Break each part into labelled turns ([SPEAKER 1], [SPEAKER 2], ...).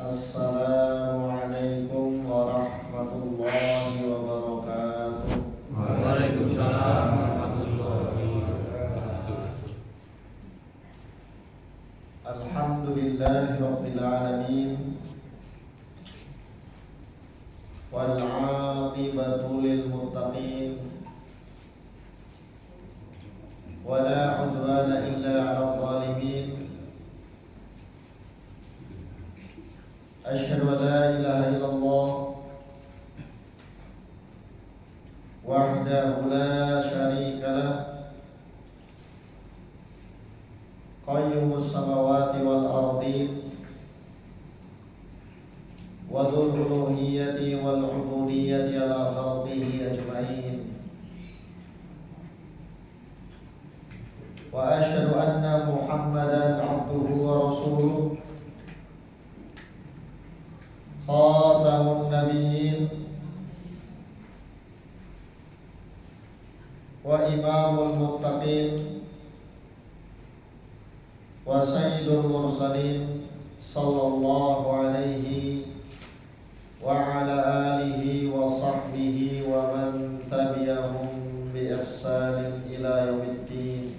[SPEAKER 1] Assalamualaikum warahmatullahi wabarakatuh.
[SPEAKER 2] Waalaikumsalam warahmatullahi wabarakatuh.
[SPEAKER 1] Alhamdulillahi rabbil alamin. Wal 'aqibatu lil muttaqin. Wala 'udwana illa 'alal zalimin. Asyhadu an la ilaha illallah wahdahu la syarika lah, qayyumus samawati wal ardin, wa dzul uluhiyyati wal 'ubudiyyati ala khalqihi ajma'in. Wa asyhadu anna Muhammadan 'abduhu wa rasuluh, khatamun nabiyyin wa imamul muttaqin wa sayyidul mursalin, sallallahu alaihi wa ala alihi wa sahbihi wa man tabi'ahum bi ihsanin ila yaumiddin.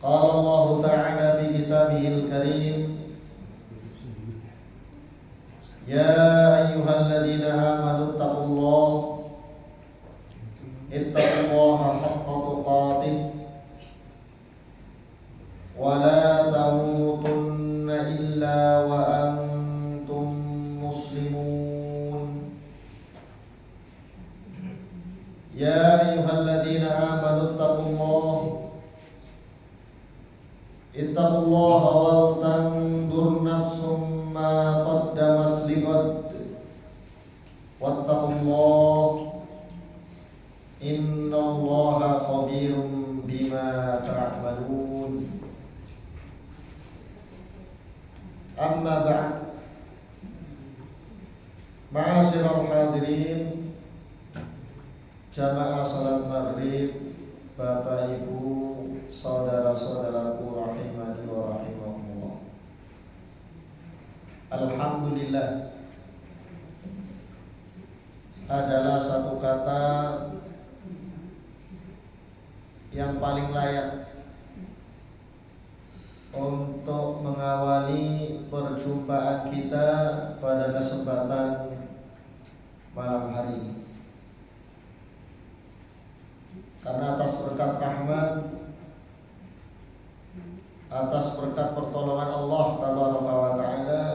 [SPEAKER 1] Qala Allah ta'ala fi kitabihil karim, ya ayyuhalladzina amanu ittaqullaha haqqa tuqatih wa la tamutunna illa wa antum muslimun. Ya ayyuhalladzina amanu ittaqullaha wal tanzur nafsum ma qaddamat lighad wattaqullaha innallaha khabirum bima ta'malun. Amma ba'd. Ma'asyiral hadirin, jamaah salat maghrib, Bapak Ibu, saudara-saudaraku rahimani wa rahimakumullah. Alhamdulillah adalah satu kata yang paling layak untuk mengawali perjumpaan kita pada kesempatan malam hari ini. Karena atas berkat rahmat, atas berkat pertolongan Allah Tabaraka wa Ta'ala,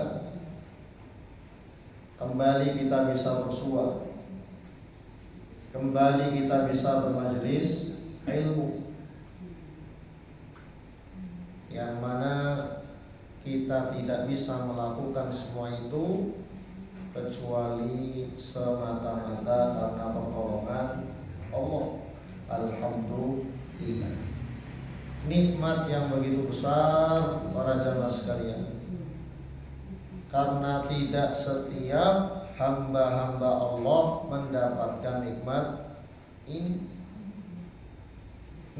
[SPEAKER 1] kembali kita bisa bersua, kembali kita bisa bermajelis ilmu, yang mana kita tidak bisa melakukan semua itu kecuali semata-mata karena pertolongan Allah. Alhamdulillah. Nikmat yang begitu besar para jamaah sekalian, karena tidak setiap hamba-hamba Allah mendapatkan nikmat ini.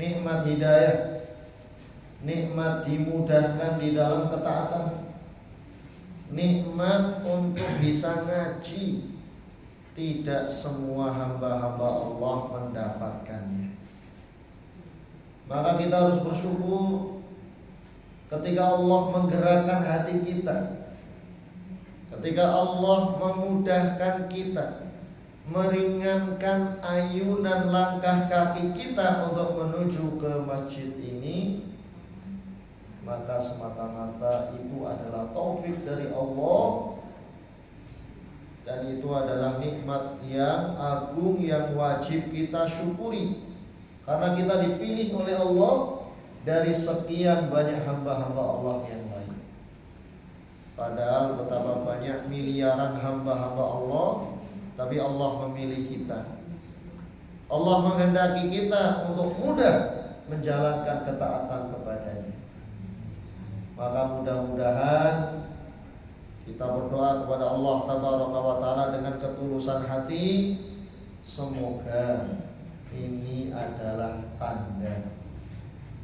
[SPEAKER 1] Nikmat hidayah, nikmat dimudahkan di dalam ketaatan, nikmat untuk bisa ngaji. Tidak semua hamba-hamba Allah mendapatkannya. Maka kita harus bersyukur ketika Allah menggerakkan hati kita, ketika Allah memudahkan kita, meringankan ayunan langkah kaki kita untuk menuju ke masjid ini, maka semata-mata itu adalah taufik dari Allah. Dan itu adalah nikmat yang agung yang wajib kita syukuri, karena kita dipilih oleh Allah dari sekian banyak hamba-hamba Allah yang lain. Padahal betapa banyak miliaran hamba-hamba Allah, tapi Allah memilih kita. Allah menghendaki kita untuk mudah menjalankan ketaatan kepadanya. Maka mudah-mudahan kita berdoa kepada Allah Tabaraka wa Ta'ala dengan ketulusan hati, semoga ini adalah tanda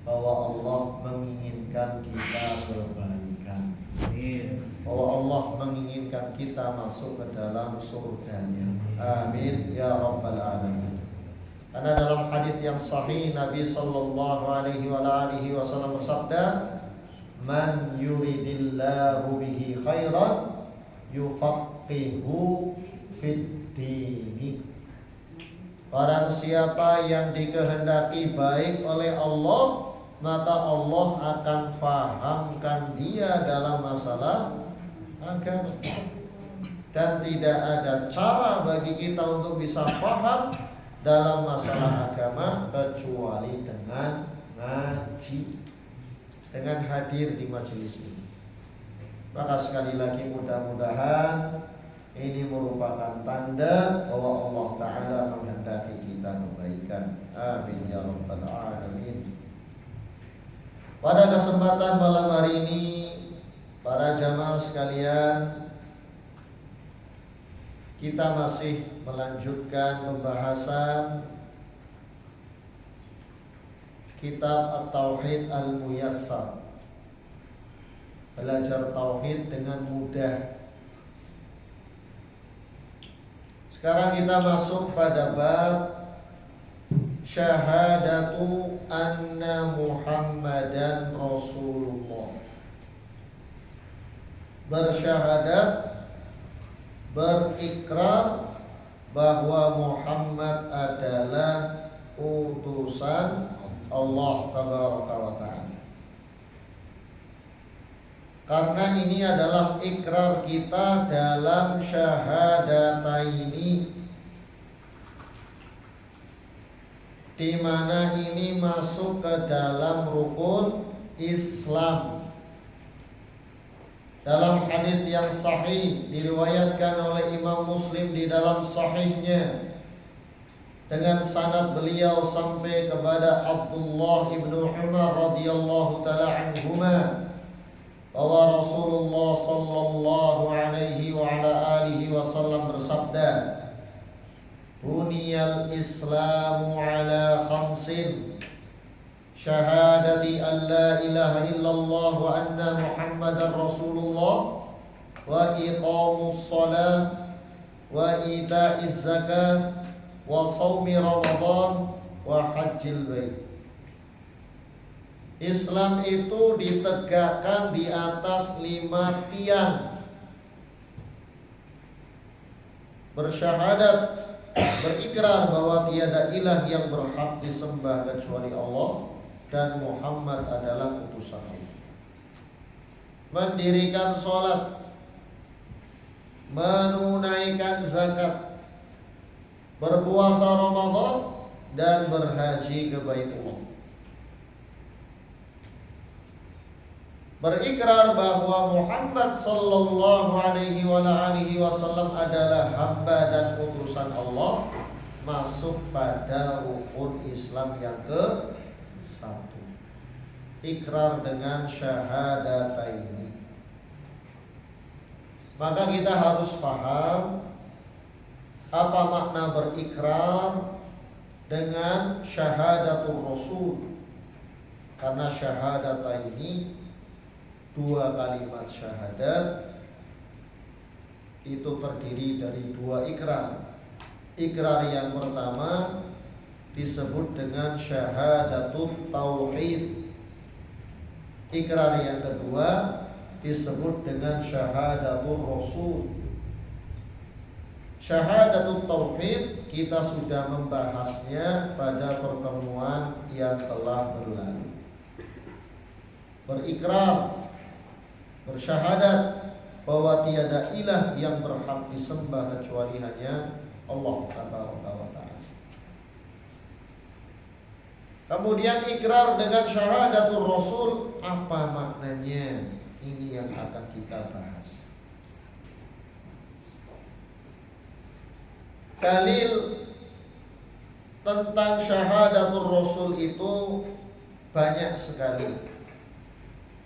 [SPEAKER 1] bahwa Allah menginginkan kita berbaikan. memberikan kita masuk ke dalam surganya. Amin ya rabbal alamin. Karena dalam hadis yang sahih Nabi sallallahu alaihi wasallam bersabda, "Man yuridillahu bihi khairan yufaqihu fid din." Barang siapa yang dikehendaki baik oleh Allah, maka Allah akan fahamkan dia dalam masalah agama. Dan tidak ada cara bagi kita untuk bisa faham dalam masalah agama kecuali dengan ngaji, dengan hadir di majelis ini. Maka sekali lagi mudah-mudahan ini merupakan tanda bahwa Allah Ta'ala menghendaki kita kebaikan. Amin ya rabbal alamin. Pada kesempatan malam hari ini, para jamaah sekalian, kita masih melanjutkan pembahasan kitab At-Tauhid Al-Muyassar. Belajar tauhid dengan mudah. Sekarang kita masuk pada bab syahadatu anna Muhammadan Rasulullah. Bersyahadat, berikrar bahwa Muhammad adalah utusan Allah Tabaraka wa Ta'ala. Karena ini adalah ikrar kita dalam syahadataini, di mana ini masuk ke dalam rukun Islam. Dalam hadis yang sahih diriwayatkan oleh Imam Muslim di dalam sahihnya dengan sanad beliau sampai kepada Abdullah ibnu Umar radhiyallahu taala anhuma, bahwa Rasulullah sallallahu alaihi wa ala alihi wasallam bersabda, "Buniyal Islamu ala khamsin, syahadati an la ilaha illallah wa anna Muhammadar Rasulullah, wa iqamus shalah, wa ita'iz zakah, wa shaumi Ramadan, wa hajjil bait." Islam itu ditegakkan di atas 5 tiang. Bersyahadat, berikrar bahwa tiada ilah yang berhak disembah kecuali Allah dan Muhammad adalah utusan Allah. Mendirikan sholat, menunaikan zakat, berpuasa Ramadan, dan berhaji ke Baitullah. Berikrar bahwa Muhammad sallallahu alaihi wasallam adalah hamba dan utusan Allah, masuk pada rukun Islam yang ke-1. Ikrar dengan syahadataini. Maka kita harus paham apa makna berikrar dengan syahadatul Rasul. Karena syahadataini, 2 kalimat syahadat itu terdiri dari 2 ikrar. Ikrar yang pertama disebut dengan syahadatul tauhid. Ikrar yang kedua disebut dengan syahadatul Rasul. Syahadatul tauhid kita sudah membahasnya pada pertemuan yang telah berlalu. Berikrar, bersyahadat bahwa tiada ilah yang berhak disembah kecuali hanya Allah Tabaraka wa Ta'ala. Kemudian ikrar dengan syahadatul Rasul, apa maknanya? Ini yang akan kita bahas. Dalil tentang syahadatul Rasul itu banyak sekali,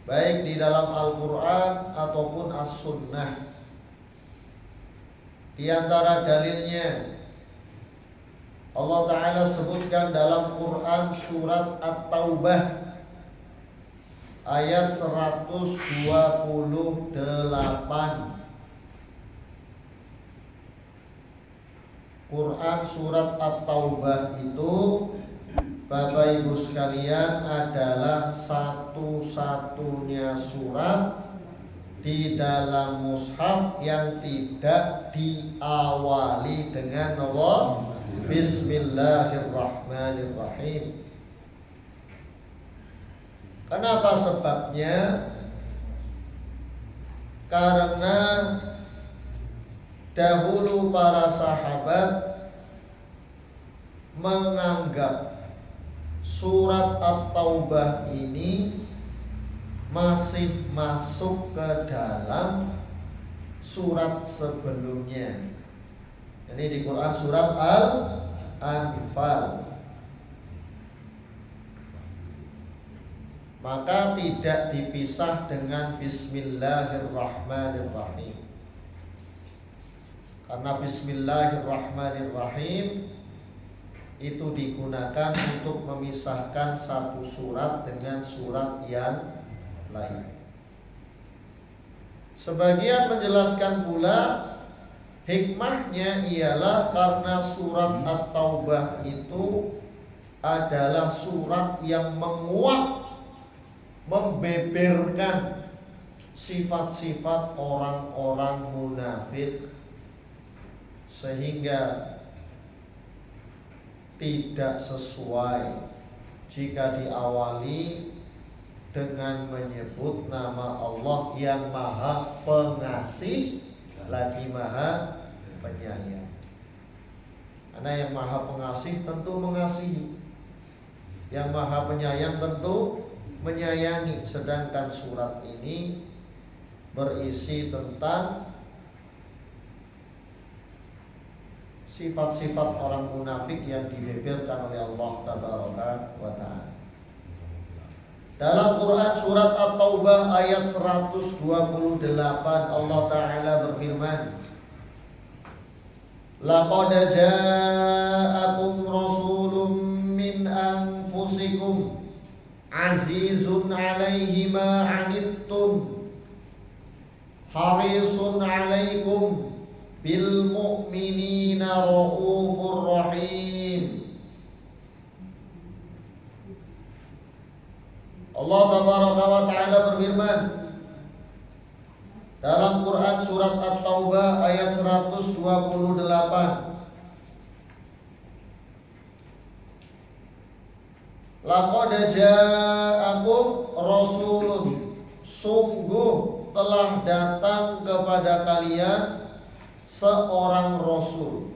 [SPEAKER 1] baik di dalam Al-Quran ataupun As-Sunnah. Di antara dalilnya Allah Ta'ala sebutkan dalam Quran surat At-Taubah ayat 128. Quran surat At-Taubah itu Bapak Ibu sekalian adalah satu-satunya surat di dalam mushaf yang tidak diawali dengan nama Bismillahirrahmanirrahim. Kenapa sebabnya? Karena dahulu para sahabat menganggap surat At-Taubah ini masih masuk ke dalam surat sebelumnya. Ini di Quran surat Al-Anfal. Maka tidak dipisah dengan Bismillahirrahmanirrahim. Karena Bismillahirrahmanirrahim itu digunakan untuk memisahkan satu surat dengan surat yang lain. Sebagian menjelaskan pula hikmahnya ialah karena surat At-Taubah itu adalah surat yang menguat, membeberkan sifat-sifat orang-orang munafik, sehingga tidak sesuai jika diawali dengan menyebut nama Allah yang Maha Pengasih lagi Maha Penyayang. Karena yang Maha Pengasih tentu mengasihi, yang Maha Penyayang tentu menyayangi. Sedangkan surat ini berisi tentang sifat-sifat orang munafik yang dibeberkan oleh Allah Tabaraka wa Ta'ala. Dalam Quran surat At-Taubah ayat 128 Allah Ta'ala berfirman, Laqad ja'akum rasulun min anfusikum azizun 'alaihi ma 'anittum harisun 'alaikum bil mu'minina raufur rahim. Allah Tabaraka wa Ta'ala berfirman dalam Quran surat At-Taubah ayat 128, Laqad ja'akum rasulun, sungguh telah datang kepada kalian seorang rasul,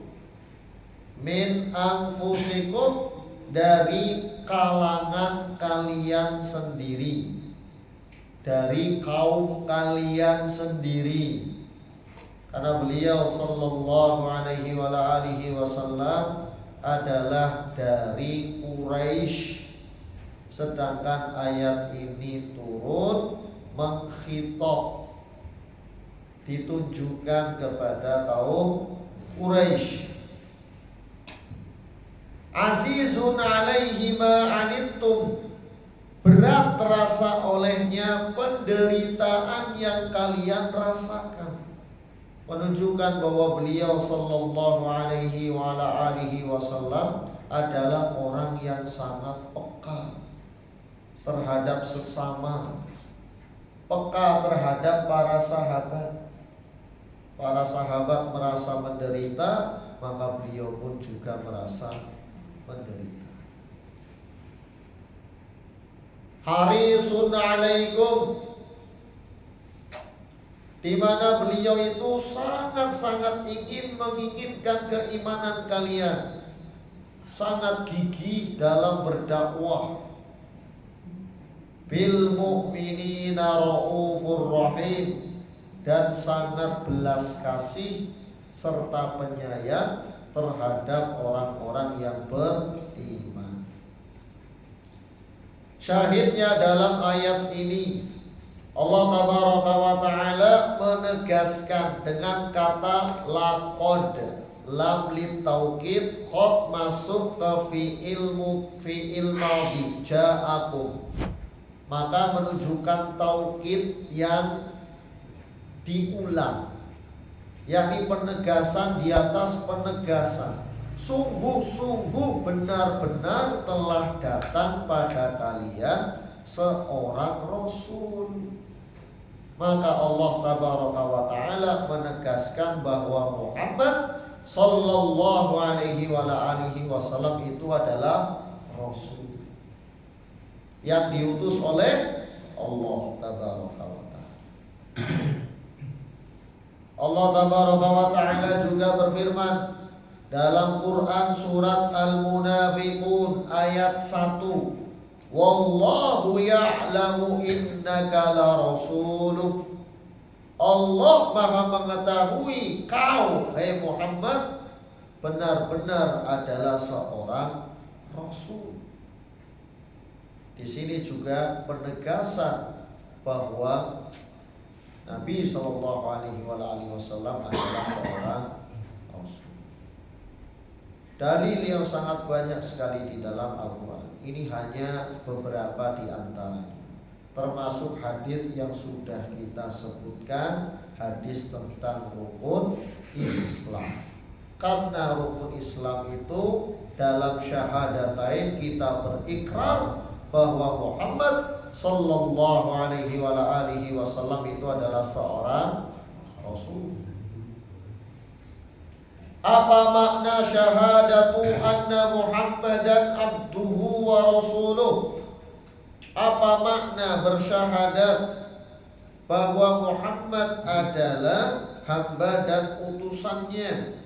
[SPEAKER 1] min anfusikum, dari kalangan kalian sendiri, dari kaum kalian sendiri. Karena beliau sallallahu alaihi wa alihi wasallam adalah dari Quraisy. Sedangkan ayat ini turun mengkhitab, ditujukan kepada kaum Quraisy. Azizun 'alaihi ma 'anittum, berat terasa olehnya penderitaan yang kalian rasakan. Menunjukkan bahwa beliau sallallahu alaihi wa alihi wasallam adalah orang yang sangat peka terhadap sesama, peka terhadap para sahabat. Para sahabat merasa menderita, maka beliau pun juga merasa menderita. Harisun 'alaikum, di mana beliau itu sangat-sangat ingin menginginkan keimanan kalian, sangat gigih dalam berdakwah. Bil mu'minina raufur rahim, dan sangat belas kasih serta penyayang terhadap orang-orang yang beriman. Syahidnya dalam ayat ini Allah Tabaraka wa Ta'ala menegaskan dengan kata laqad, lam lit taukid, qad masuk ke fi'il madhi ja'akum, maka menunjukkan taukid yang diulang. yakni penegasan di atas penegasan. Sungguh-sungguh benar-benar telah datang pada kalian seorang Rasul. Maka Allah tabaraka wa ta'ala menegaskan bahwa Muhammad sallallahu alaihi wasallam itu adalah Rasul yang diutus oleh Allah tabaraka wa ta'ala. Allah tabaraka wa ta'ala juga berfirman dalam Quran surat Al-Munafiqun ayat 1, wallahu ya'lamu innaka la rasuluh. Allah maha mengetahui kau, hai Muhammad, benar-benar adalah seorang Rasul. Di sini juga penegasan bahwa Nabi Shallallahu Alaihi Wasallam adalah seorang Rasul. Dalil yang sangat banyak sekali di dalam Al-Quran. Ini hanya beberapa di antaranya, termasuk hadis yang sudah kita sebutkan, hadis tentang rukun Islam. Karena rukun Islam itu dalam syahadatain kita berikrar bahwa Muhammad sallallahu alaihi wasallam itu adalah seorang Rasul. Apa makna syahadatu anna Muhammadan abduhu wa rasuluh? Apa makna bersyahadat bahwa Muhammad adalah hamba dan utusannya?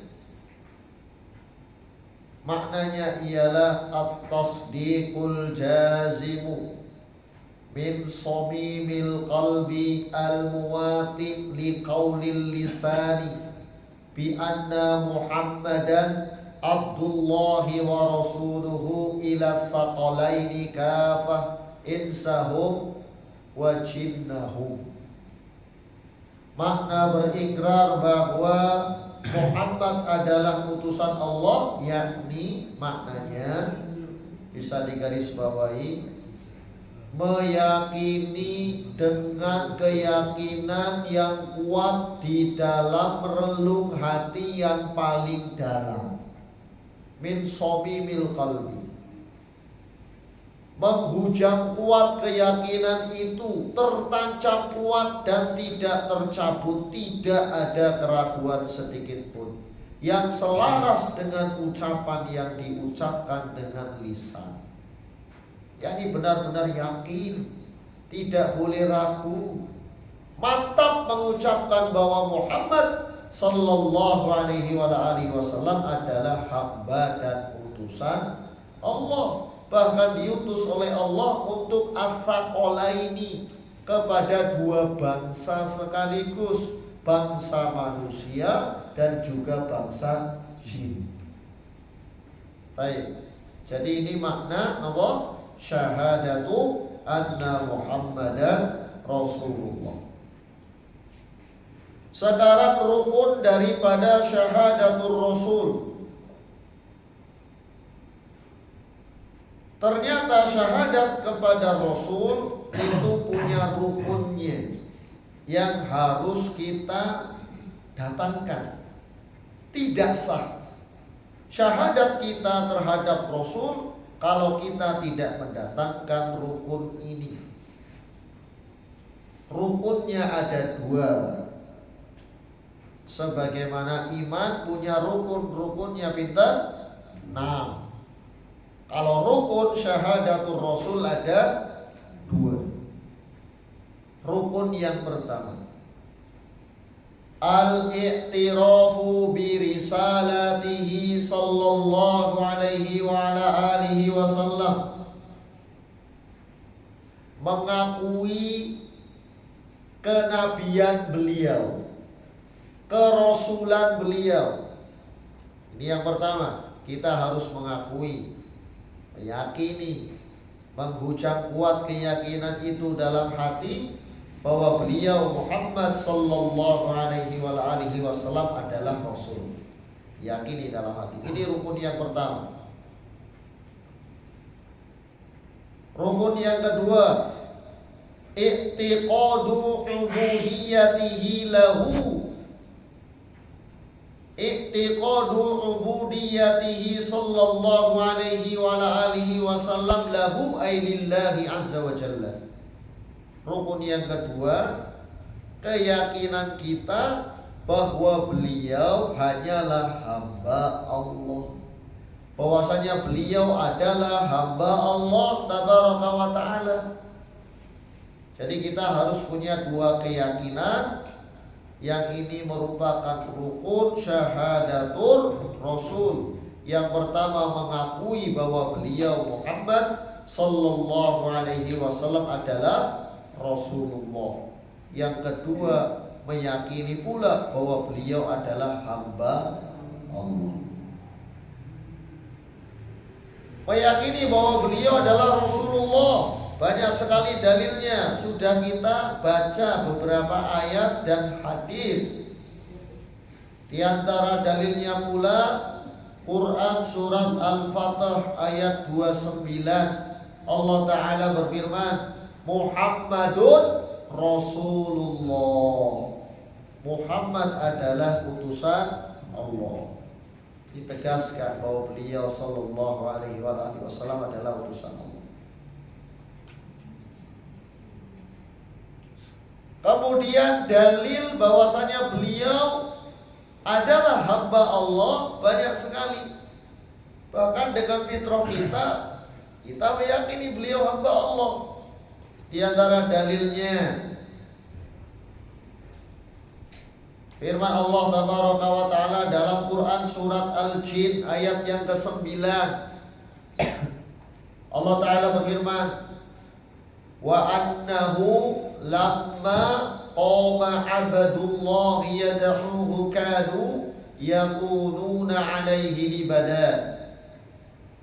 [SPEAKER 1] Maknanya ialah at-tasdiqul jazimu min samimil qalbi al-muwati liqaulil lisani bi anna Muhammadan abdullahi wa rasuluhu ila thaqalaini kafah insahum wa jinnahum. Makna berikrar bahwa Muhammad adalah utusan Allah, yakni maknanya bisa digarisbawahi, meyakini dengan keyakinan yang kuat di dalam relung hati yang paling dalam, min somimil qalbi, menghujam kuat keyakinan itu, tertancap kuat dan tidak tercabut, tidak ada keraguan sedikit pun, yang selaras dengan ucapan yang diucapkan dengan lisan. yakni benar-benar yakin, tidak boleh ragu, mantap mengucapkan bahwa Muhammad sallallahu alaihi wasallam adalah hamba dan utusan Allah, bahkan diutus oleh Allah untuk ats-tsaqalaini, kepada dua bangsa sekaligus, bangsa manusia dan juga bangsa jin. Baik. Jadi ini makna apa? Syahadatu anna Muhammadan Rasulullah. Sekarang rukun daripada syahadatul Rasul. Ternyata syahadat kepada Rasul itu punya rukunnya yang harus kita datangkan. Tidak sah syahadat kita terhadap Rasul kalau kita tidak mendatangkan rukun ini. Rukunnya ada dua. Sebagaimana iman punya rukun, rukunnya pinter 6. Kalau rukun syahadatul Rasul ada 2. Rukun yang pertama, al-i'tirafu bi risalatihi sallallahu alaihi wa ala alihi wasallam, mengakui kenabian beliau, kerasulan beliau. Ini yang pertama, kita harus mengakui, meyakini, menghujam kuat keyakinan itu dalam hati bahwa beliau Muhammad sallallahu alaihi wasallam adalah Rasul. Yakini dalam hati. Ini rukun yang pertama. Rukun yang kedua, i'tiqadu ubudiyyatihi lahu, i'tiqadu ubudiyatihi sallallahu alaihi wa alihi wasallam lahu ay lillahi azza wa jalla. Rukun yang kedua, keyakinan kita bahwa beliau hanyalah hamba Allah. Bahwasanya beliau adalah hamba Allah tabaraka wa ta'ala. Jadi kita harus punya dua keyakinan. Yang ini merupakan rukun syahadatul Rasul. Yang pertama mengakui bahwa beliau Muhammad sallallahu alaihi wasallam adalah Rasulullah. Yang kedua meyakini pula bahwa beliau adalah hamba Allah. Meyakini bahwa beliau adalah Rasulullah, banyak sekali dalilnya. Sudah kita baca beberapa ayat dan hadis. Di antara dalilnya pula Quran surat Al-Fatah ayat 29. Allah Ta'ala berfirman, Muhammadun Rasulullah. Muhammad adalah utusan Allah. Ditegaskan bahwa beliau sallallahu alaihi wasallam adalah utusan Allah. Kemudian dalil bahwasanya beliau adalah hamba Allah banyak sekali. Bahkan dengan fitrah kita meyakini beliau hamba Allah. Di antara dalilnya firman Allah tabaraka wa ta'ala dalam Quran surat Al-Jin ayat yang ke-9. Allah Ta'ala berfirman, wa annahu lamma qama abdullah yad'uhu kadu yakununa alaihi libada.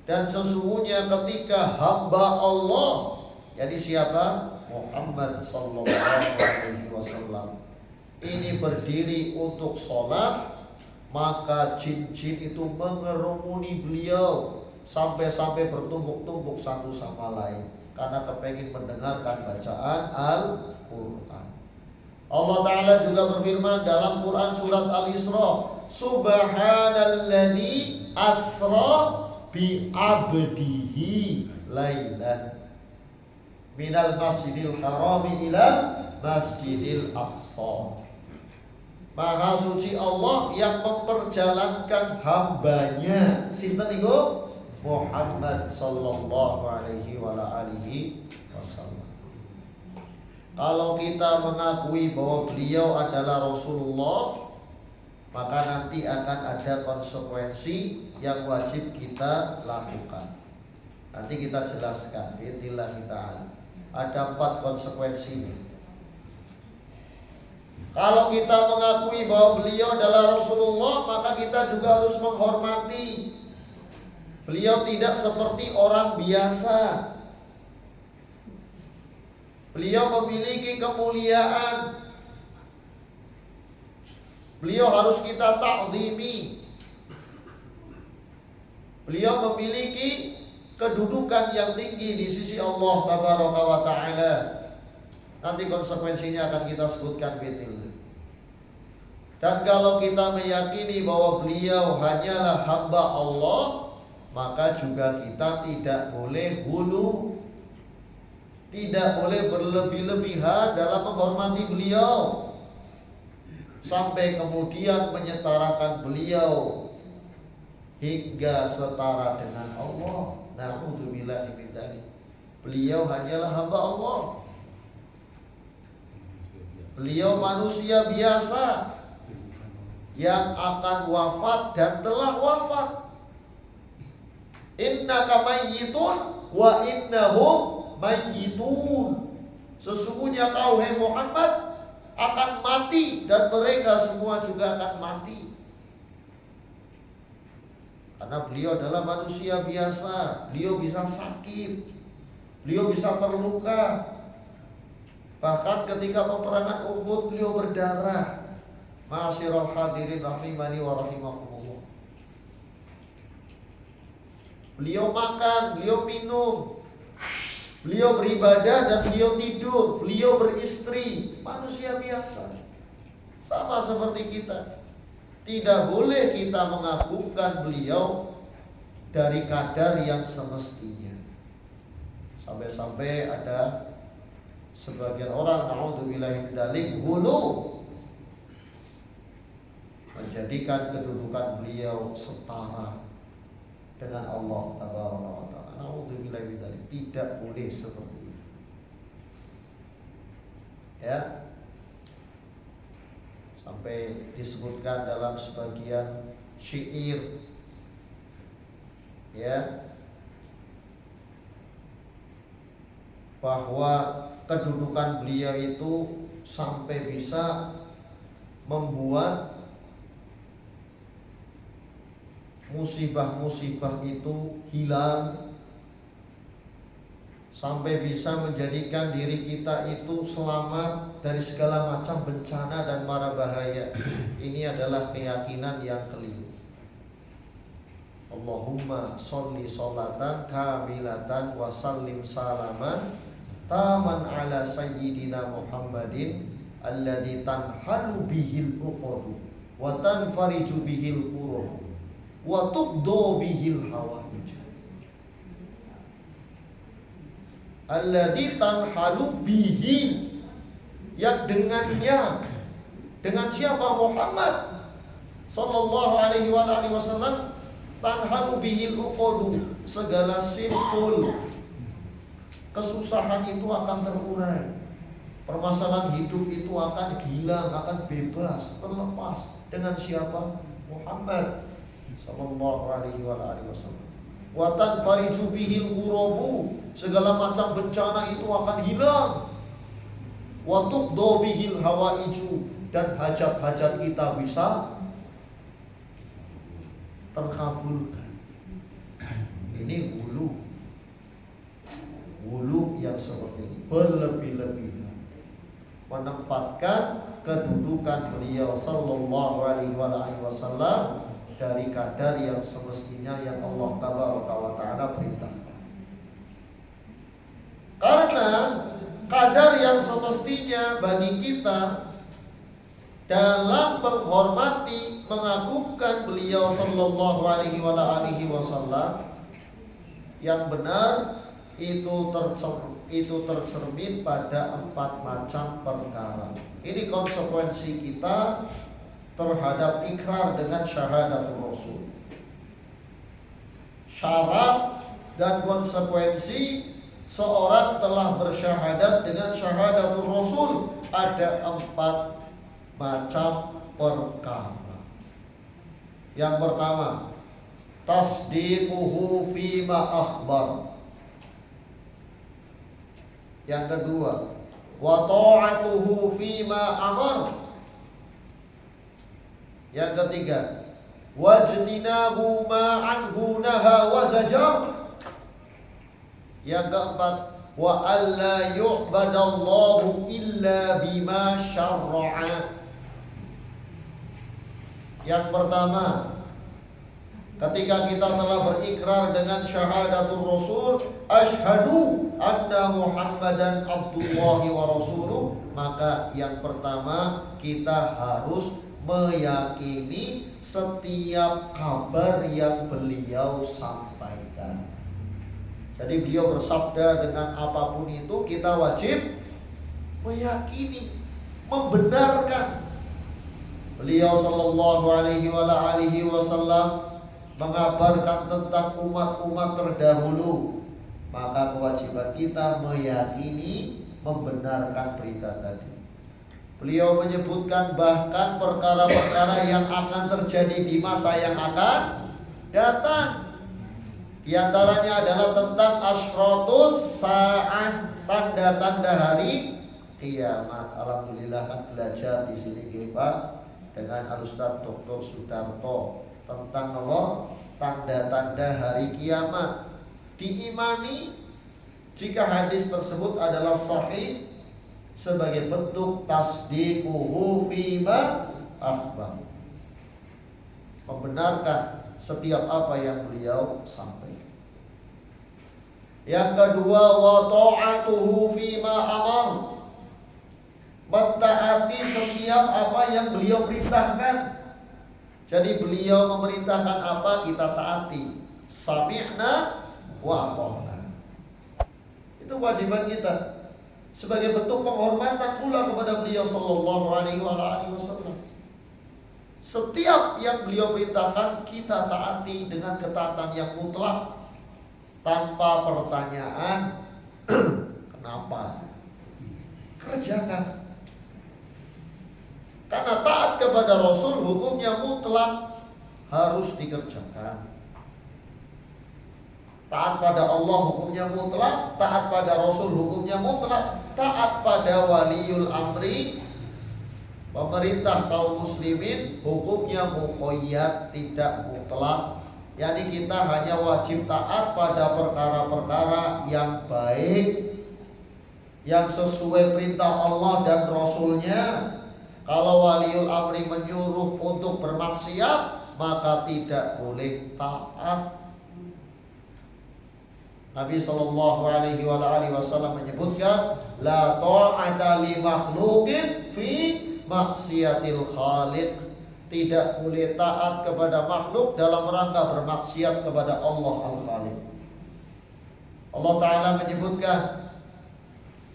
[SPEAKER 1] Dan sesungguhnya ketika hamba Allah, jadi siapa? Muhammad sallallahu alaihi wasallam ini berdiri untuk sholat, maka jin-jin itu mengerumuni beliau sampai-sampai bertumpuk-tumpuk satu sama lain karena kepengin mendengarkan bacaan Al-Quran. Allah Ta'ala juga berfirman dalam Quran surat Al-Isra, Subhanalladzi asra bi abdihi lailan minal masjidil harami ilal masjidil aqsa. Maha suci Allah yang memperjalankan hambanya. Sinten niku? Muhammad sallallahu alaihi wa alihi wasallam. Kalau kita mengakui bahwa beliau adalah Rasulullah, maka nanti akan ada konsekuensi yang wajib kita lakukan. Nanti kita jelaskan biidznillah ta'ala. Ada 4 konsekuensinya. Kalau kita mengakui bahwa beliau adalah Rasulullah, maka kita juga harus menghormati. Beliau tidak seperti orang biasa. Beliau memiliki kemuliaan. Beliau harus kita ta'zimi. Beliau memiliki kedudukan yang tinggi di sisi Allah tabaraka wa ta'ala. Nanti konsekuensinya akan kita sebutkan biidznillah. Dan kalau kita meyakini bahwa beliau hanyalah hamba Allah, maka juga kita tidak boleh hulu, tidak boleh berlebih-lebihan dalam menghormati beliau sampai kemudian menyetarakan beliau hingga setara dengan Allah. Na'udzubillahi min dzalik. Beliau hanyalah hamba Allah. Beliau manusia biasa yang akan wafat dan telah wafat. Innaka mayyitun wa innahum mayyitun. Sesungguhnya kau hai Muhammad akan mati dan mereka semua juga akan mati. Karena beliau adalah manusia biasa. Beliau bisa sakit, beliau bisa terluka. Bahkan ketika peperangan Uhud beliau berdarah. Ma'asyiral hadirin rahimani wa rahimakumullah. Beliau makan, beliau minum, beliau beribadah dan beliau tidur, beliau beristri. Manusia biasa, sama seperti kita. Tidak boleh kita mengagungkan beliau dari kadar yang semestinya. Sampai-sampai ada sebagian orang, na'udzubillahi min dzalik, ghulu, menjadikan kedudukan beliau setara dengan Allah tabaraka wa taala. Na'udzubillahi min dzalik. Tidak boleh seperti itu. Ya. Sampai disebutkan dalam sebagian syair, ya, bahwa kedudukan beliau itu sampai bisa membuat musibah-musibah itu hilang, sampai bisa menjadikan diri kita itu selamat dari segala macam bencana dan mara bahaya. Ini adalah keyakinan yang keliru. Allahumma sholli sholatan kamilatan wa sallim salaman taman ala sayyidina Muhammadin alladzi tanhalu bihil uqadu wa tanfariju bihil qurub wa tuqdu bihil hawaij. Alladzi tanhalu bihi, yang dengannya, dengan siapa? Muhammad sallallahu alaihi wasallam, tanhalu bihil uqadu, segala simpul kesusahan itu akan terurai, permasalahan hidup itu akan hilang, akan bebas, terlepas. Dengan siapa? Muhammad sallallahu alaihi wasallam. Wa tanfariju bihil qurabu, segala macam bencana itu akan hilang. Wa tuqdu bihil hawaiju, dan hajat-hajat kita bisa terkabulkan. Ini hulu yang seperti ini, berlebih-lebihan, menempatkan kedudukan beliau sallallahu alaihi wasallam dari kadar yang semestinya yang Allah tabaraka wa taala perintahkan. Karena kadar yang semestinya bagi kita dalam menghormati, mengagungkan beliau sallallahu alaihi wasallam yang benar itu tercermin pada 4 macam perkara. Ini konsekuensi kita terhadap ikrar dengan syahadatul Rasul. Syarat dan konsekuensi seorang telah bersyahadat dengan syahadatul Rasul ada 4 macam perkara. Yang pertama, tasdiquhu fima akhbar. Yang kedua, wa ta'atuhu fima amar. Yang ketiga, wajtinabu ma anhu naha wa zajar. Yang keempat, wa alla yu'badallahu illa bima syarra'a. Yang pertama, ketika kita telah berikrar dengan syahadatul Rasul, asyhadu anna Muhammadan abdullahi wa rasuluh, maka yang pertama kita harus meyakini setiap kabar yang beliau sampaikan. Jadi beliau bersabda dengan apapun itu kita wajib meyakini, membenarkan. Beliau sallallahu alaihi wasallam mengabarkan tentang umat-umat terdahulu, maka kewajiban kita meyakini, membenarkan berita tadi. Beliau menyebutkan bahkan perkara-perkara yang akan terjadi di masa yang akan datang. Di antaranya adalah tentang asyratus sa'ah, tanda-tanda hari kiamat. Alhamdulillah kan belajar di sini Pak dengan Al-Ustaz Dr. Sudarto tentang Allah, tanda-tanda hari kiamat. Diimani jika hadis tersebut adalah sahih sebagai bentuk tasdiquhu fima akhbar, membenarkan setiap apa yang beliau sampaikan. Yang kedua, wa ta'atuhu fima amar, mentaati setiap apa yang beliau perintahkan. Jadi beliau memerintahkan apa, kita taati. Sami'na wa ata'na. Itu kewajiban kita sebagai bentuk penghormatan pula kepada beliau sallallahu alaihi wasallam. Setiap yang beliau perintahkan kita taati dengan ketaatan yang mutlak tanpa pertanyaan kenapa. Kerjakan. Karena taat kepada Rasul hukumnya mutlak, harus dikerjakan. Taat pada Allah hukumnya mutlak, taat pada Rasul hukumnya mutlak, taat pada waliul amri, pemerintah kaum muslimin, hukumnya muqayyad, tidak mutlak. Yani kita hanya wajib taat pada perkara-perkara yang baik, yang sesuai perintah Allah dan Rasulnya. Kalau waliul amri menyuruh untuk bermaksiat, maka tidak boleh taat. Nabi sallallahu alaihi wasallam menyebutkan, la ta'ata li makhluqin fi maksiatil khaliq. Tidak boleh taat kepada makhluk dalam rangka bermaksiat kepada Allah Al-Khaliq. Allah Ta'ala menyebutkan,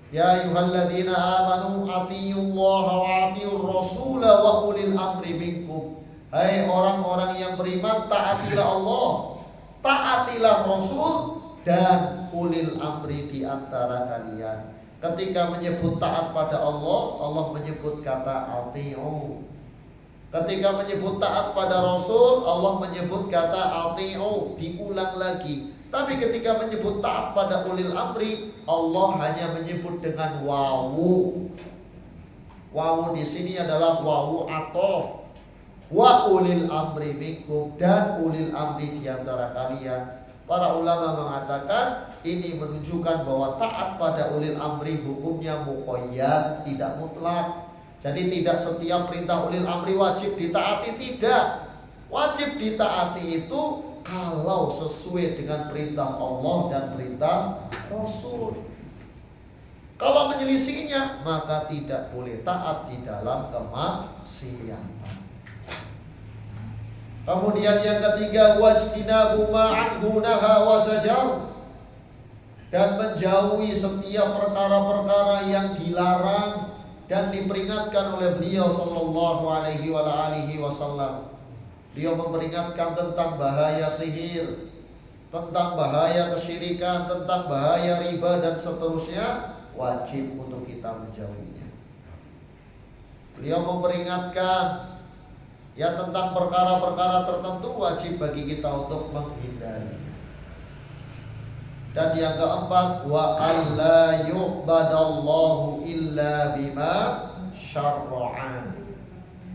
[SPEAKER 1] ya ayyuhalladzina amanu atiyullaha wa atiyur rasula wa ulil amri minkum. Hai orang-orang yang beriman, taatilah Allah, taatilah Rasul dan ulil amri di antara kalian. Ketika menyebut taat pada Allah, Allah menyebut kata ati'u. Ketika menyebut taat pada Rasul, Allah menyebut kata ati'u, diulang lagi. Tapi ketika menyebut taat pada ulil amri, Allah hanya menyebut dengan wawu. Wawu di sini adalah wawu ataf. Wa ulil amri minkum, dan ulil amri di antara kalian. Para ulama mengatakan ini menunjukkan bahwa taat pada ulil amri hukumnya muqayyad, tidak mutlak. Jadi tidak setiap perintah ulil amri wajib ditaati, tidak. Wajib ditaati itu kalau sesuai dengan perintah Allah dan perintah Rasul. Kalau menyelisihinya, maka tidak boleh taat di dalam kemaksiatan. Kemudian yang ketiga, wajtinabu ma'anhu naha wa zajar, dan menjauhi setiap perkara-perkara yang dilarang dan diperingatkan oleh beliau sallallahu alaihi wasallam. Beliau memperingatkan tentang bahaya sihir, tentang bahaya kesyirikan, tentang bahaya riba dan seterusnya. Wajib untuk kita menjauhinya. Beliau memperingatkan ya tentang perkara-perkara tertentu, wajib bagi kita untuk menghindari. Dan yang keempat, wa alla yu'badallahu illa bima syarra'a.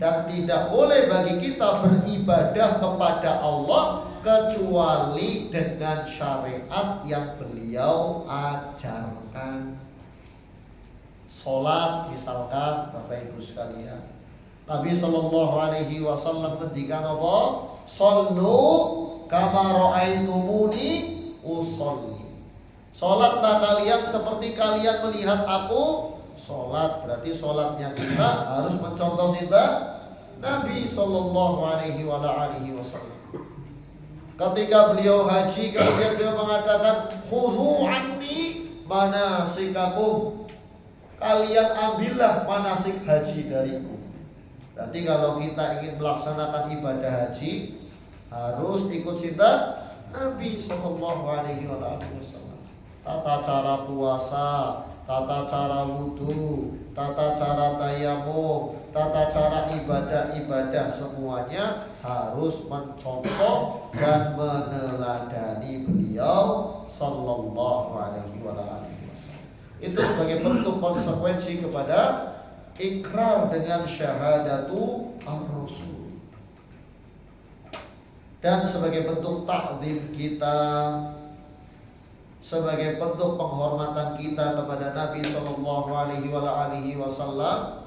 [SPEAKER 1] Dan tidak boleh bagi kita beribadah kepada Allah kecuali dengan syariat yang beliau ajarkan. Salat misalkan, Bapak Ibu sekalian, Nabi sallallahu alaihi wasallam ngendikan apa? Shallu kama ra'aitumuni usolli. Salatlah kalian seperti kalian melihat aku salat. Berarti salatnya kita harus mencontoh sinten? Nabi sallallahu alaihi wasallam. Ketika beliau haji, kemudian beliau mengatakan, khudhu anni manasikakum. Kalian ambillah manasik haji dariku. Berarti kalau kita ingin melaksanakan ibadah haji, harus ikut sinten? Nabi sallallahu alaihi wasallam. Tata cara puasa, tata cara wudu, tata cara tayamum, tata cara ibadah-ibadah, semuanya harus mencontoh dan meneladani beliau sallallahu alaihi wasallam. Itu sebagai bentuk konsekuensi kepada ikrar dengan syahadatu ar-rasul, dan sebagai bentuk ta'zim kita, sebagai bentuk penghormatan kita kepada Nabi sallallahu alaihi wasallam,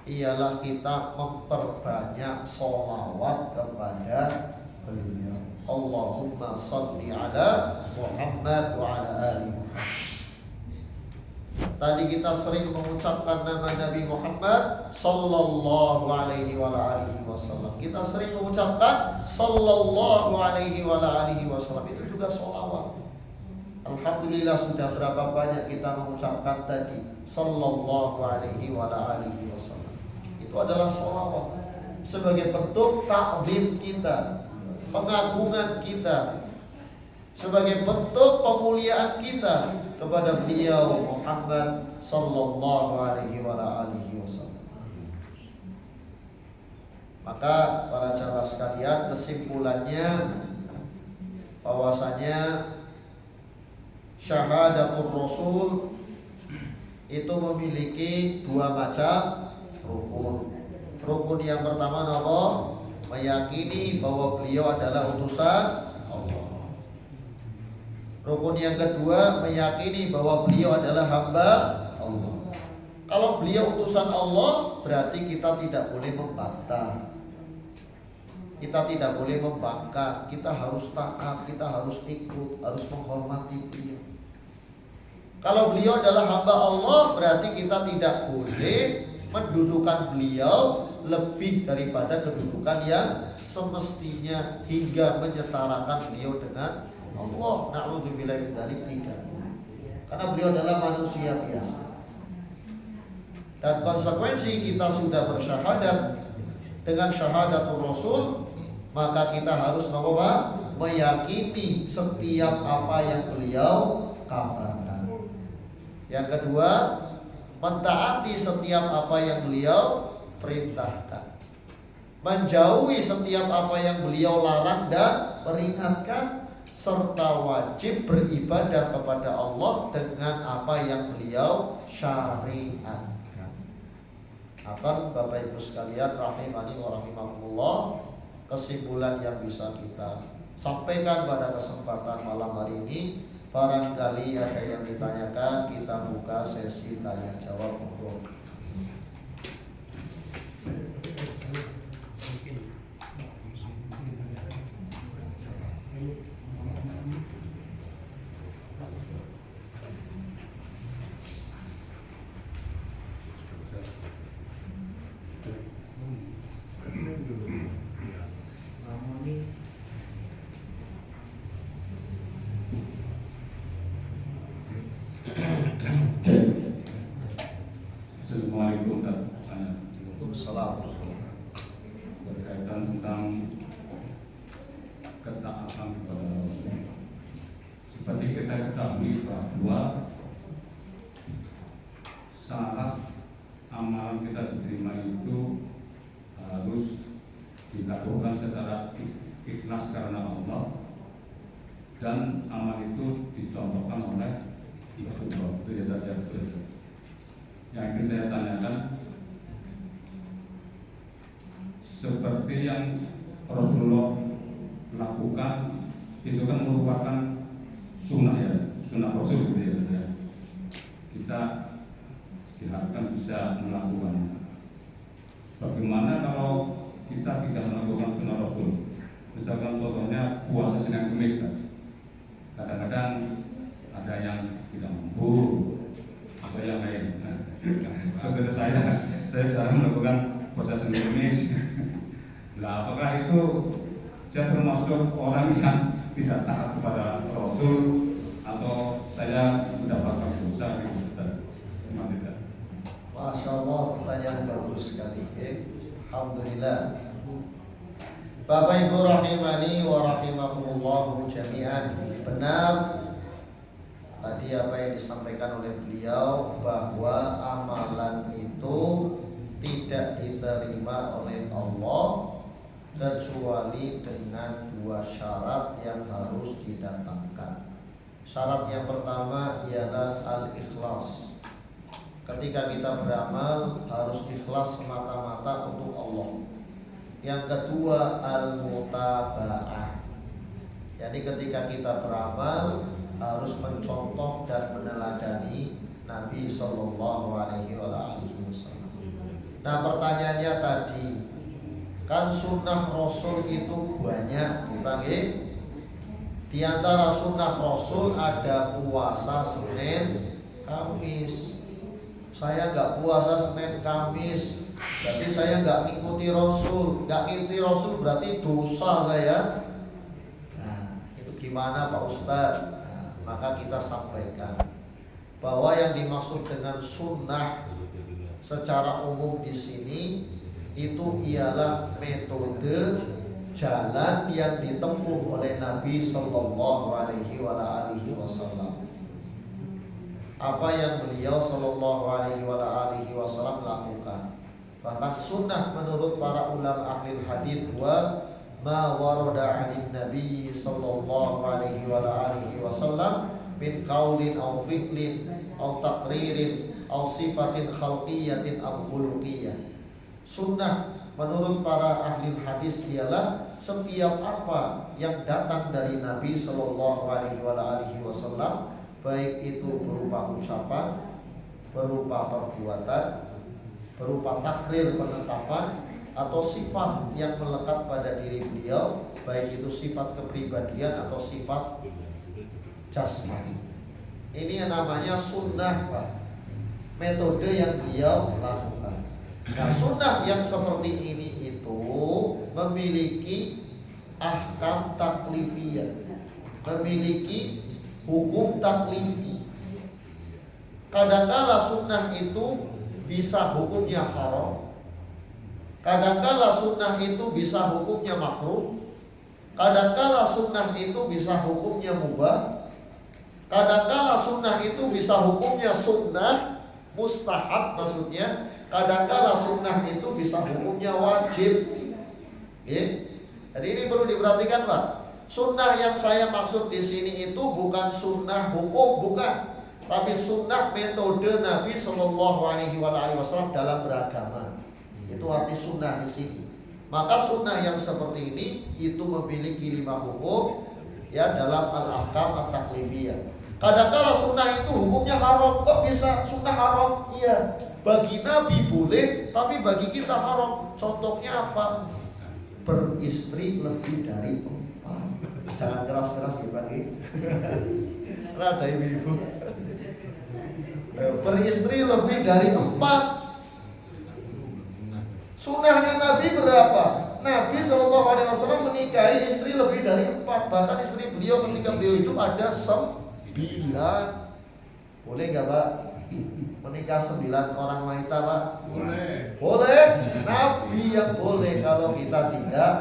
[SPEAKER 1] ialah kita memperbanyak sholawat kepada beliau. Allahumma salli ala Muhammad wa ala ali Muhammad. Tadi kita sering mengucapkan nama Nabi Muhammad sallallahu alaihi wasallam. Kita sering mengucapkan sallallahu alaihi wasallam. Itu juga sholawat. Alhamdulillah sudah berapa banyak kita mengucapkan tadi sallallahu alaihi wasallam. Itu adalah sholawat sebagai bentuk takzim kita, pengagungan kita, sebagai bentuk pemuliaan kita kepada beliau Muhammad sallallahu alaihi wasallam. Maka para jamaah sekalian, kesimpulannya bahwasanya syahadatul Rasul itu memiliki dua macam rukun. Rukun yang pertama apa? Meyakini bahwa beliau adalah utusan Allah. Rukun yang kedua, meyakini bahwa beliau adalah hamba Allah. Kalau beliau utusan Allah, berarti kita tidak boleh membantah. Kita tidak boleh membangkang. Kita harus taat, kita harus ikut, harus menghormati beliau. Kalau beliau adalah hamba Allah, berarti kita tidak boleh mendudukan beliau lebih daripada kedudukan yang semestinya hingga menyetarakan beliau dengan Allah. Na'udzubillah min dzalik, tidak. Karena beliau adalah manusia biasa. Dan konsekuensi kita sudah bersyahadat dengan syahadatul Rasul, maka kita harus meyakini setiap apa yang beliau kabarkan. Yang kedua, mentaati setiap apa yang beliau perintahkan, menjauhi setiap apa yang beliau larang dan peringatkan, serta wajib beribadah kepada Allah dengan apa yang beliau syariatkan. Akan Bapak Ibu sekalian rahimani wa rahimakumullah, kesimpulan yang bisa kita sampaikan pada kesempatan malam hari ini, barangkali ada yang ditanyakan, kita buka sesi tanya jawab.
[SPEAKER 3] Assalamualaikum
[SPEAKER 1] Waalaikumsalam.
[SPEAKER 3] Berkaitan tentang ketaatan kepada Rasul. Seperti kita ketahui bahwa syarat amalan kita diterima itu harus dilakukan secara ikhlas karena Allah, dan amal itu dicontohkan oleh Rasulullah. Itu ya tadi. Yang ingin saya tanyakan, seperti yang Rasulullah lakukan itu kan merupakan sunnah ya, sunnah Rasul gitu ya. Kita diharapkan bisa melakukan. Bagaimana kalau kita tidak melakukan sunnah Rasul? Misalkan contohnya puasa Senin Kamis kan? Kadang-kadang ada yang tidak mampu atau yang lain. Saudara saya jarang melakukan puasa Senin Kamis. Nah, apakah itu saya termasuk orang yang tidak taat kepada Rasul, atau saya mendapatkan dosa gitu? Tidak.
[SPEAKER 1] Masya Allah, pertanyaan bagus sekali. Alhamdulillah. Bapak Ibu rahimani wa rahimakumullah jami'an. Benar tadi apa yang disampaikan oleh beliau, bahwa amalan itu tidak diterima oleh Allah kecuali dengan dua syarat yang harus didatangkan. Syarat yang pertama ialah al-ikhlas. Ketika kita beramal harus ikhlas semata-mata untuk Allah. Yang kedua al-mutaba'ah. Jadi ketika kita beramal harus mencontoh dan meneladani Nabi Sallallahu Alaihi Wasallam. Nah, pertanyaannya tadi, kan sunnah Rasul itu banyak, dipanggil. Di antara sunnah Rasul ada puasa Senin Kamis. Saya nggak puasa Senin Kamis, berarti saya nggak ngikuti Rasul. Nggak ngikuti Rasul berarti dosa saya. Nah, itu gimana Pak Ustadz? Nah, maka kita sampaikan bahwa yang dimaksud dengan sunnah secara umum di sini itu ialah metode jalan yang ditempuh oleh Nabi Sallallahu Alaihi Wasallam. Apa yang beliau Sallallahu Alaihi Wasallam lakukan. Bahkan sunnah menurut para ulama ahli hadis wa ma warada 'anil Nabi Sallallahu Alaihi Wasallam min qaulin aw fi'lin aw taqririn aw sifatin khalqiyatin aw khuluqiyyah. Sunnah menurut para ahli hadis ialah setiap apa yang datang dari Nabi Sallallahu Alaihi Wasallam, baik itu berupa ucapan, berupa perbuatan, berupa takrir penetapan, atau sifat yang melekat pada diri beliau, baik itu sifat kepribadian atau sifat jasmani. Ini yang namanya sunnah, Pak. Metode yang beliau lakukan. Nah, sunnah yang seperti ini itu memiliki ahkam taklifiyah, memiliki hukum taklifi. Kadangkala sunnah itu bisa hukumnya haram, kadangkala sunnah itu bisa hukumnya makruh, kadangkala sunnah itu bisa hukumnya mubah, kadangkala sunnah itu bisa hukumnya sunnah mustahab maksudnya, kadangkala sunnah itu bisa hukumnya wajib. Jadi ini perlu diperhatikan, Pak. Sunnah yang saya maksud di sini itu bukan sunnah hukum, bukan, tapi sunnah metode Nabi Sallallahu Alaihi Wasallam dalam beragama. Itu arti sunnah di sini. Maka sunnah yang seperti ini itu memiliki 5 hukum ya dalam al-ahkam at-taklifiyah. Kadang-kala sunnah itu hukumnya haram. Kok bisa sunnah haram? Iya, bagi Nabi boleh, tapi bagi kita haram. Contohnya apa? Beristri lebih dari 4. Jangan keras-keras gimana? Rada ibu-ibu. Beristri lebih dari 4. Sunnahnya Nabi berapa? Nabi SAW menikahi istri lebih dari 4. Bahkan istri beliau ketika beliau itu ada 9. Boleh nggak, Pak? Menikah 9 orang wanita, Pak? Boleh. Boleh. Nabi yang boleh, kalau kita tidak.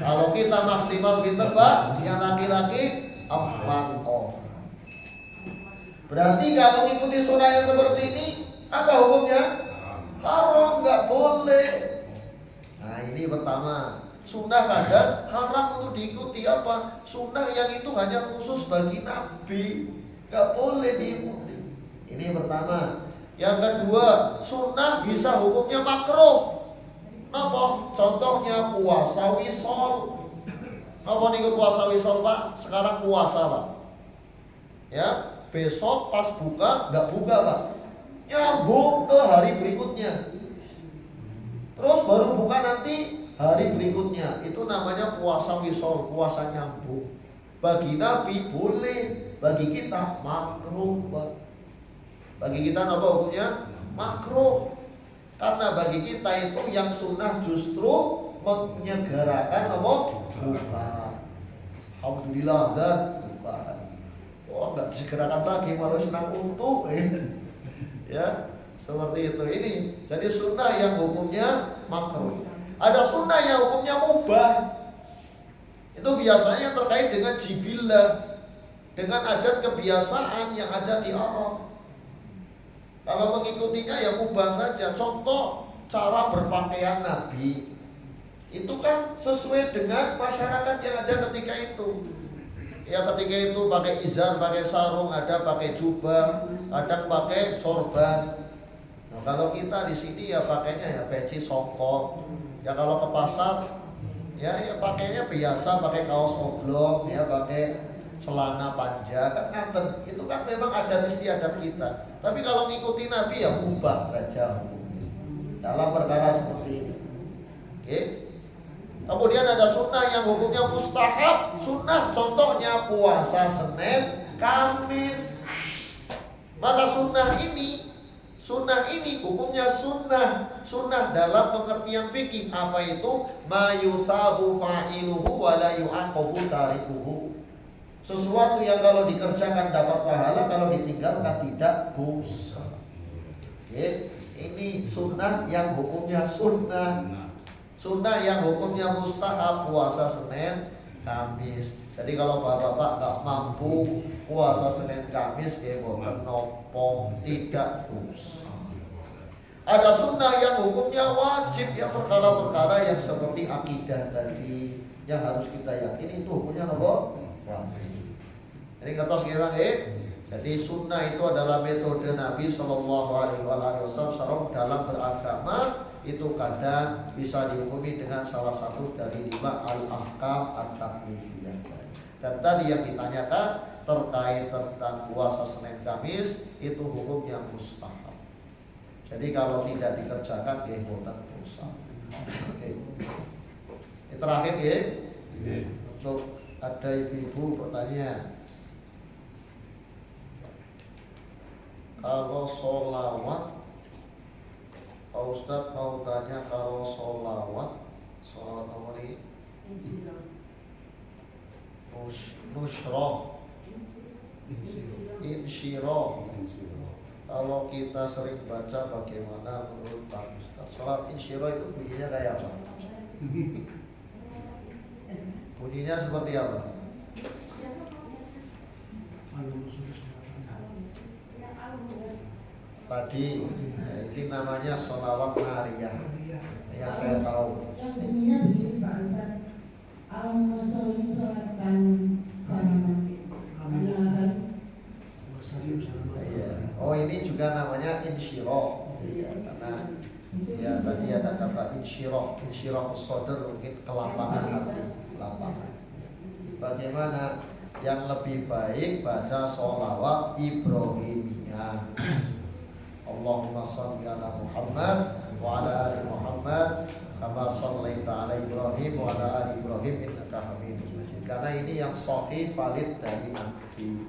[SPEAKER 1] Kalau kita maksimal pinter, Pak, yang laki-laki 4 orang. Berarti kalau ngikuti sunnah yang seperti ini, apa hukumnya? Haram, nggak boleh. Nah, ini pertama. Sunnah kadang haram untuk diikuti. Apa? Sunnah yang itu hanya khusus bagi Nabi, nggak boleh diikuti. Ini pertama. Yang kedua, sunnah bisa hukumnya makruh. Napa? Contohnya puasa wisol. Napa niku puasa wisol, Pak? Sekarang puasa, Pak. Ya, besok pas buka nggak buka, Pak. Nyambung ke hari berikutnya. Terus baru buka nanti hari berikutnya. Itu namanya puasa wisol, puasa nyambung. Bagi Nabi boleh, bagi kita makruh, Pak. Bagi kita apa hukumnya? Makruh. Karena bagi kita itu yang sunnah justru menyegerakan apa? Bukan. Alhamdulillah dan bukan. Oh, nggak disegerakan lagi, malah senang untuk. Ya, seperti itu. Ini jadi sunnah yang hukumnya makruh. Ada sunnah yang hukumnya mubah. Itu biasanya terkait dengan jibillah, dengan adat kebiasaan yang ada di Arab. Kalau mengikutinya ya mubah saja. Contoh cara berpakaian Nabi itu kan sesuai dengan masyarakat yang ada ketika itu. Ya ketika itu pakai izar, pakai sarung, ada pakai jubah, kadang pakai sorban. Nah, kalau kita di sini ya pakainya ya peci songkok. Ya kalau ke pasar ya pakainya biasa, pakai kaos oblong, ya pakai celana panjang, kan nganten. Itu kan memang adat istiadat kita. Tapi kalau ngikuti Nabi ya ubah saja dalam perkara seperti ini. Oke. Kemudian ada sunnah yang hukumnya mustahab. Sunnah contohnya puasa Senin, Kamis. Maka sunnah ini hukumnya sunnah dalam pengertian fikih. Apa itu? Ma yuthabu fa'iluhu wa la yu'aqabu tarikuhu. Sesuatu yang kalau dikerjakan dapat pahala, kalau ditinggalkan tidak dosa. Ini sunnah yang hukumnya sunnah. Sunnah yang hukumnya mustahab, puasa Senin, Kamis. Jadi kalau bapak-bapak nggak mampu puasa Senin Kamis, boten nopo, tidak dosa. Ada sunnah yang hukumnya wajib, yang perkara-perkara yang seperti akidah tadi yang harus kita yakini itu hukumnya nopo wajib. Jadi kata sekarang jadi sunnah itu adalah metode Nabi Shallallahu Alaihi Wasallam dalam beragama. Itu kadang bisa dihukumi dengan salah satu dari 5 al-ahkam at-taklifiyah. Dan tadi yang ditanyakan terkait tentang puasa Senin Kamis itu hukumnya mustahab. Jadi kalau tidak dikerjakan boten dosa. Ini terakhir untuk ada ibu-ibu bertanya. Kalau sholawat, Pak Ustadz mau tanya, kalau sholawat nomor ini Nusyroh Insyirah. Kalau kita sering baca, bagaimana menurut Pak Ustadz? Sholat insyirah itu bunyinya kayak apa? Bunyinya seperti apa? Tadi itu namanya sholawat nariyah yang saya tahu.
[SPEAKER 4] Yang bunyinya begini Pak Ustaz. Allahumma sholli sholatan salaman.
[SPEAKER 1] Oh, ini juga namanya insyirah. Karena ya tadi ada kata insyirah shadr, mungkin kelapangan hati, lapangan. Bagaimana yang lebih baik baca sholawat Ibrahimiyah? Allahumma sholli ala Muhammad wa ala ali Muhammad kama shallaita ala Ibrahim wa ala ali Ibrahim innaka Hamidum Majid. Karena ini yang sahih valid dari Nabi.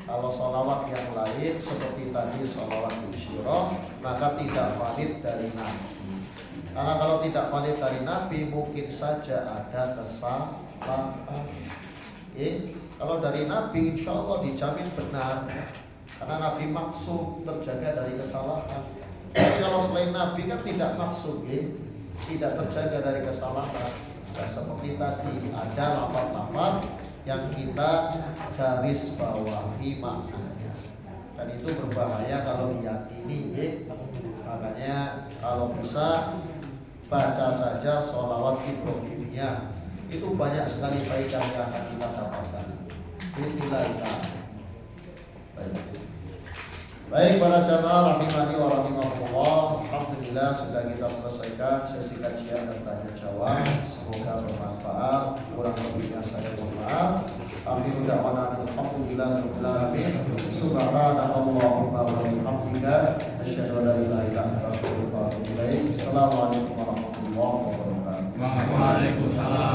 [SPEAKER 1] Kalau sholawat yang lain seperti tadi sholawat insyirah, maka tidak valid dari Nabi. Karena kalau tidak valid dari Nabi, mungkin saja ada kesalahan. Kalau dari Nabi insya Allah dijamin benar. Karena Nabi maksum terjaga dari kesalahan. Tapi kalau selain Nabi kan tidak maksum, tidak terjaga dari kesalahan. Dan seperti tadi ada lafaz-lafaz yang kita garis bawahi maknanya. Dan itu berbahaya kalau diyakini. Makanya kalau bisa baca saja sholawat Ibrahimiyah. Itu banyak sekali faedah yang akan kita dapatkan. Bismillah. Baik para jamaah rahimani wa rahimakumullah. Alhamdulillah sudah kita selesaikan sesi kajian dan tanya jawab. Semoga bermanfaat. Kurang lebihnya saya mohon maaf. Akhirul da'wana alhamdulillahirabbil alamin. Subhanakallahumma wa bihamdika asyhadu an la ilaha illa anta astaghfiruka wa atubu ilaik. Assalamualaikum warahmatullahi wabarakatuh.
[SPEAKER 2] Waalaikumsalam.